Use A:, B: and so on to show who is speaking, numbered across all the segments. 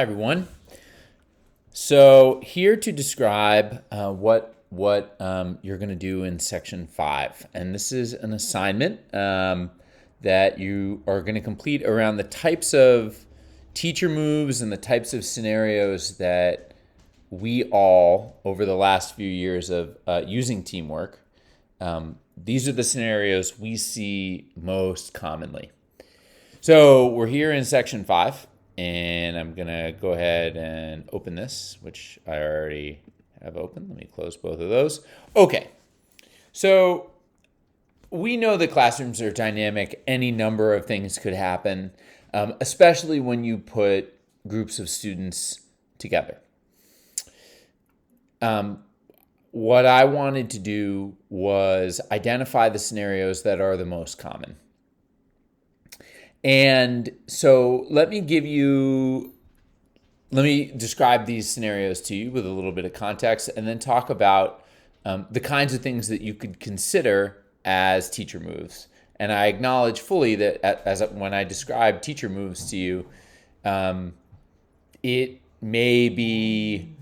A: Hi, everyone. So here to describe what you're going to do in section 5, and this is an assignment that you are going to complete around the types of teacher moves and the types of scenarios that we all, over the last few years of using teamwork, these are the scenarios we see most commonly. So we're here in section 5, and I'm going to go ahead and open this, which I already have open. Let me close both of those. Okay, so we know that classrooms are dynamic. Any number of things could happen, especially when you put groups of students together. What I wanted to do was identify the scenarios that are the most common. And so let me describe these scenarios to you with a little bit of context, and then talk about the kinds of things that you could consider as teacher moves. And I acknowledge fully that when I describe teacher moves to you, it may be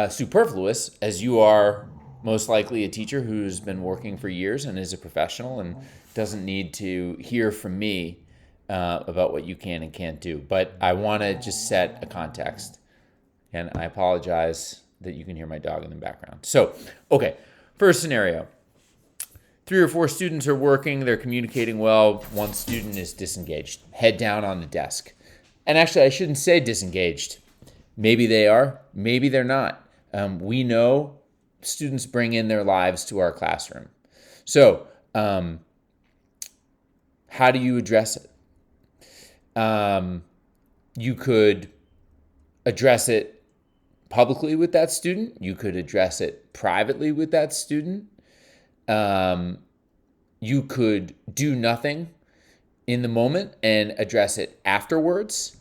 A: superfluous, as you are most likely a teacher who's been working for years and is a professional and doesn't need to hear from me about what you can and can't do. But I want to just set a context. And I apologize that you can hear my dog in the background. So, okay, first scenario. 3 or 4 students are working, they're communicating well. One student is disengaged, head down on the desk. And actually, I shouldn't say disengaged. Maybe they are, maybe they're not. We know students bring in their lives to our classroom. So, how do you address it? You could address it publicly with that student. You could address it privately with that student. You could do nothing in the moment and address it afterwards.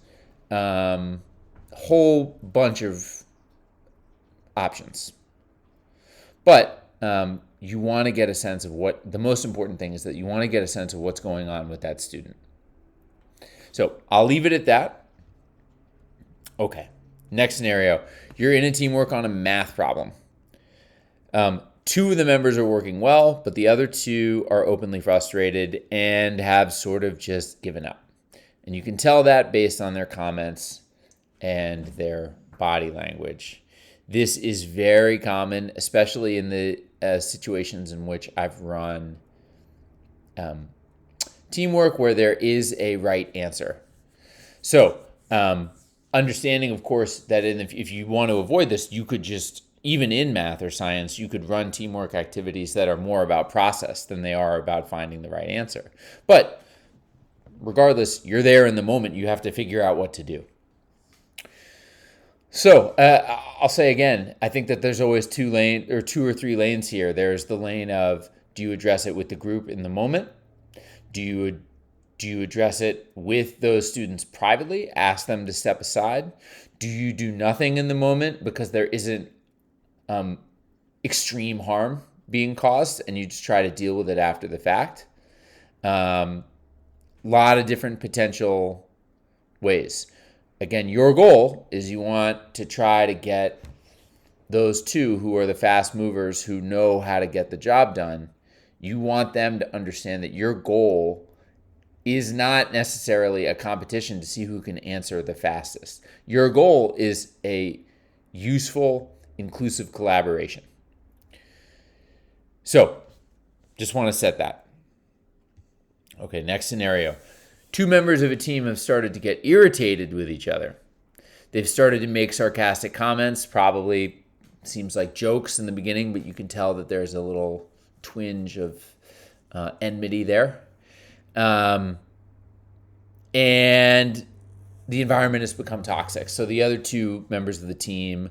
A: Whole bunch of options. But you want to get a sense of what the most important thing is, that you want to get a sense of what's going on with that student. So I'll leave it at that. Okay, next scenario. You're in a teamwork on a math problem. 2 of the members are working well, but the other 2 are openly frustrated and have sort of just given up. And you can tell that based on their comments and their body language. This is very common, especially in the situations in which I've run teamwork where there is a right answer. So, understanding, of course, that if you want to avoid this, you could just, even in math or science, you could run teamwork activities that are more about process than they are about finding the right answer. But regardless, you're there in the moment. You have to figure out what to do. So I'll say again, I think that there's always 2 or 3 lanes here. There's the lane of, do you address it with the group in the moment? Do you address it with those students privately? Ask them to step aside? Do you do nothing in the moment because there isn't extreme harm being caused, and you just try to deal with it after the fact? Lot of different potential ways. Again, your goal is you want to try to get those 2 who are the fast movers, who know how to get the job done. You want them to understand that your goal is not necessarily a competition to see who can answer the fastest. Your goal is a useful, inclusive collaboration. So, just want to set that. Okay, next scenario. 2 members of a team have started to get irritated with each other. They've started to make sarcastic comments, probably seems like jokes in the beginning, but you can tell that there's a little twinge of enmity there. And the environment has become toxic. So the other 2 members of the team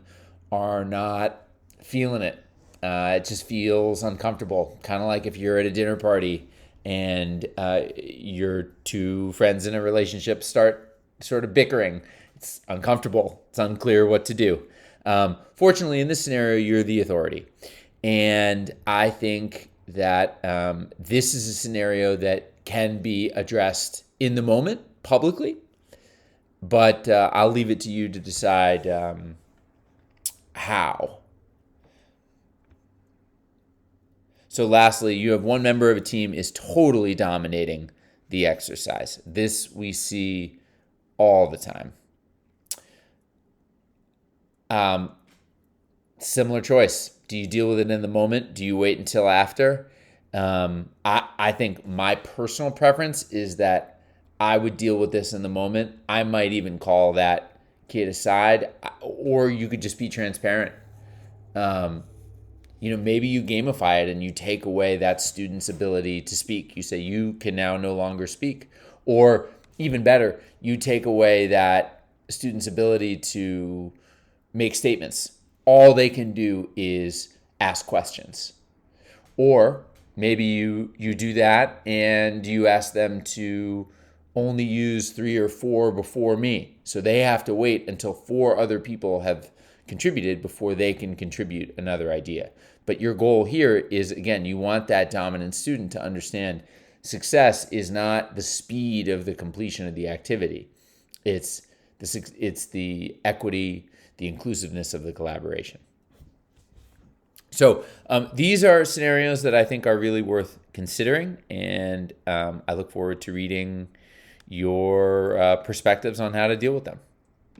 A: are not feeling it. It just feels uncomfortable, kind of like if you're at a dinner party and your 2 friends in a relationship start sort of bickering. It's uncomfortable. It's unclear what to do. Fortunately, in this scenario, you're the authority. And I think that this is a scenario that can be addressed in the moment publicly. but I'll leave it to you to decide how. So lastly, you have one member of a team is totally dominating the exercise. This we see all the time. Similar choice. Do you deal with it in the moment? Do you wait until after? I think my personal preference is that I would deal with this in the moment. I might even call that kid aside, or you could just be transparent. Maybe you gamify it and you take away that student's ability to speak. You say you can now no longer speak. Or even better, you take away that student's ability to make statements. All they can do is ask questions. Or maybe you do that and you ask them to only use 3 or 4 before me. So they have to wait until 4 other people have contributed before they can contribute another idea. But your goal here is, again, you want that dominant student to understand success is not the speed of the completion of the activity. It's the equity, the inclusiveness of the collaboration. So these are scenarios that I think are really worth considering, and I look forward to reading your perspectives on how to deal with them.